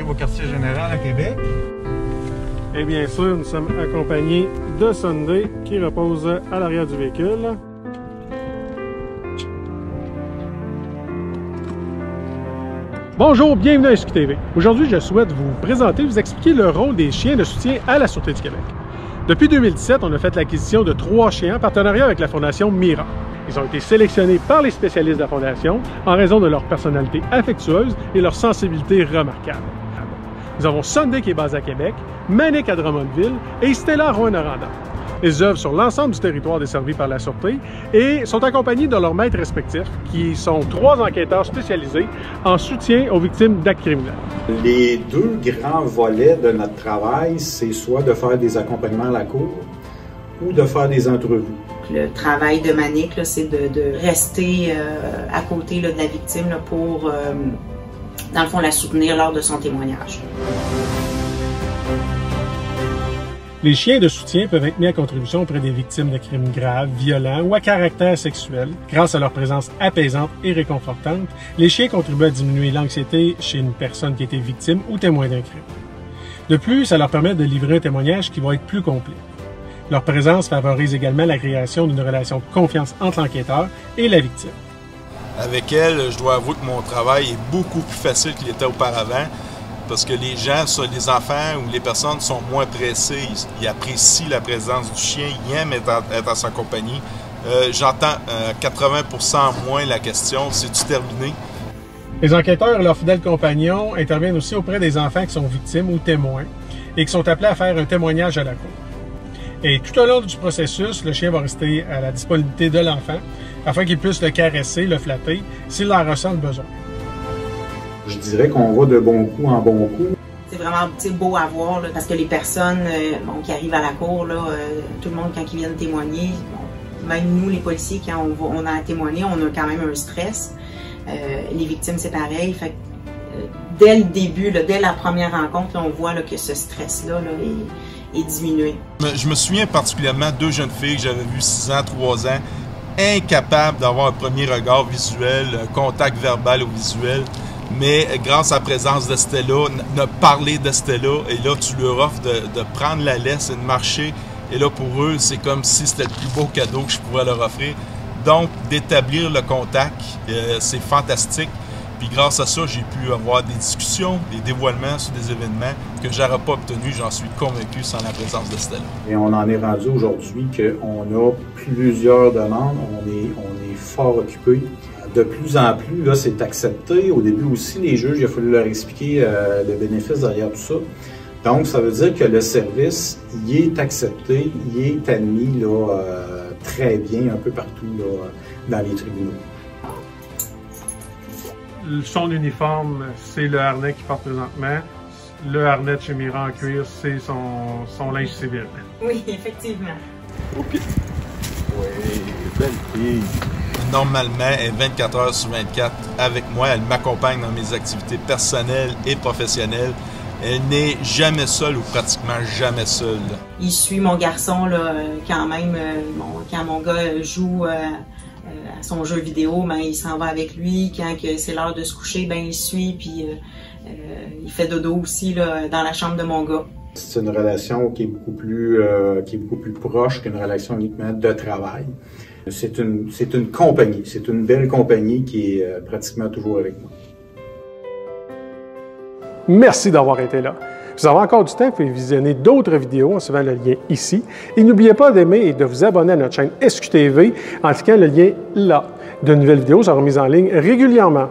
au quartier général à Québec. Et bien sûr, nous sommes accompagnés de Sunday qui repose à l'arrière du véhicule. Bonjour, bienvenue à SQTV. Aujourd'hui, je souhaite vous présenter, vous expliquer le rôle des chiens de soutien à la Sûreté du Québec. Depuis 2017, on a fait l'acquisition de 3 chiens en partenariat avec la Fondation Mira. Ils ont été sélectionnés par les spécialistes de la Fondation en raison de leur personnalité affectueuse et leur sensibilité remarquable. Nous avons Sunday qui est basé à Québec, Manic à Drummondville et Stella à Rouyn-Noranda. Ils œuvrent sur l'ensemble du territoire desservi par la Sûreté et sont accompagnés de leurs maîtres respectifs, qui sont 3 enquêteurs spécialisés en soutien aux victimes d'actes criminels. Les 2 grands volets de notre travail, c'est soit de faire des accompagnements à la cour ou de faire des entrevues. Le travail de Manic, c'est de rester à côté de la victime pour, dans le fond, la soutenir lors de son témoignage. Les chiens de soutien peuvent être mis à contribution auprès des victimes de crimes graves, violents ou à caractère sexuel. Grâce à leur présence apaisante et réconfortante, les chiens contribuent à diminuer l'anxiété chez une personne qui a été victime ou témoin d'un crime. De plus, ça leur permet de livrer un témoignage qui va être plus complet. Leur présence favorise également la création d'une relation de confiance entre l'enquêteur et la victime. Avec elle, je dois avouer que mon travail est beaucoup plus facile qu'il était auparavant. Parce que les gens, les enfants ou les personnes sont moins pressés, ils apprécient la présence du chien, ils aiment être à sa compagnie. J'entends 80% moins la question, c'est-tu terminé? Les enquêteurs et leurs fidèles compagnons interviennent aussi auprès des enfants qui sont victimes ou témoins et qui sont appelés à faire un témoignage à la cour. Et tout au long du processus, le chien va rester à la disponibilité de l'enfant afin qu'il puisse le caresser, le flatter, s'il en ressent le besoin. Je dirais qu'on va de bon coup en bon coup. C'est vraiment beau à voir parce que les personnes qui arrivent à la cour, tout le monde quand ils viennent témoigner, même nous les policiers quand on a à témoigner, on a quand même un stress. Les victimes c'est pareil. Fait, dès le début, dès la première rencontre, on voit que ce stress-là est diminué. Je me souviens particulièrement de 2 jeunes filles que j'avais vues 6 ans, 3 ans, incapables d'avoir un premier regard visuel, un contact verbal ou visuel. Mais grâce à la présence d'Estella, de parler d'Estella, et là, tu leur offres de prendre la laisse et de marcher. Et là, pour eux, c'est comme si c'était le plus beau cadeau que je pouvais leur offrir. Donc, d'établir le contact, c'est fantastique. Puis grâce à ça, j'ai pu avoir des discussions, des dévoilements sur des événements que je n'aurais pas obtenus, j'en suis convaincu, sans la présence d'Estella. Et on en est rendu aujourd'hui qu'on a plusieurs demandes, on est fort occupé. De plus en plus, là, c'est accepté. Au début aussi, les juges, il a fallu leur expliquer le bénéfice derrière tout ça. Donc, ça veut dire que le service, il est accepté, il est admis là, très bien un peu partout là, dans les tribunaux. Son uniforme, c'est le harnais qu'il porte présentement. Le harnais de chez Mira en cuir, c'est son linge civil. Oui, effectivement. OK. Oui, belle fille. Normalement, elle est 24 heures sur 24 avec moi. Elle m'accompagne dans mes activités personnelles et professionnelles. Elle n'est jamais seule ou pratiquement jamais seule. Il suit mon garçon quand même. Quand mon gars joue à son jeu vidéo, il s'en va avec lui. Quand c'est l'heure de se coucher, il suit. Puis il fait dodo aussi dans la chambre de mon gars. C'est une relation qui est beaucoup plus proche qu'une relation uniquement de travail. C'est une compagnie, c'est une belle compagnie qui est pratiquement toujours avec moi. Merci d'avoir été là. Si vous avez encore du temps, vous pouvez visionner d'autres vidéos en suivant le lien ici. Et n'oubliez pas d'aimer et de vous abonner à notre chaîne SQTV en cliquant le lien là. De nouvelles vidéos seront mises en ligne régulièrement.